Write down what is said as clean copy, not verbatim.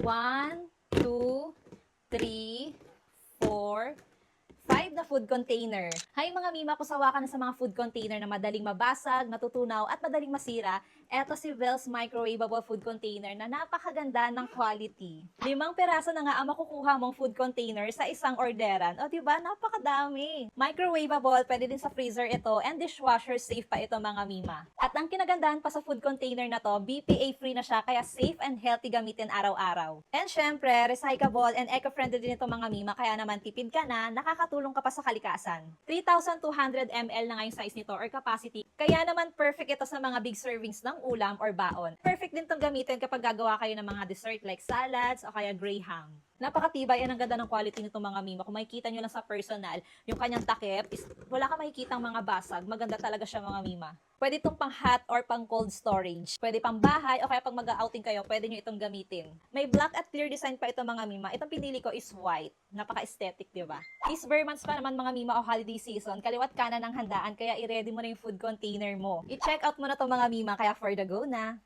1, 2, 3, 4, 5 na food container. Hi mga mima, kung sawa ka na sa mga food container na madaling mabasag, natutunaw at madaling masira, eto si Wells Microwavable Food Container na napakaganda ng quality. 5 peraso na nga ang makukuha mong food container sa isang orderan. O diba, napakadami. Microwavable, pwede din sa freezer ito, and dishwasher safe pa ito mga mima. At ang kinagandahan pa sa food container na to, BPA-free na siya, kaya safe and healthy gamitin araw-araw. And syempre, recyclable and eco-friendly din ito mga mima, kaya naman tipid ka na, nakakatulong ka pa sa kalikasan. 3,200 ml na nga yung size nito or capacity, kaya naman perfect ito sa mga big servings ng ulam or baon. Perfect din itong gamitin kapag gagawa kayo ng mga dessert like salads o kaya graham. Napakatibay, yan ang ganda ng quality nito mga mima. Kung makikita nyo lang sa personal, yung kanyang takip, wala ka makikitang mga basag. Maganda talaga siya mga mima. Pwede itong pang hot or pang cold storage. Pwede pang bahay o kaya pag mag-outing kayo, pwede nyo itong gamitin. May black at clear design pa ito mga mima. Itong pinili ko is white. Napaka-aesthetic, di ba? Is bare months pa naman mga mima o holiday season. Kaliwat kanan ng handaan, kaya i-ready mo na yung food container mo. I-check out mo na to mga mima, kaya for the go na.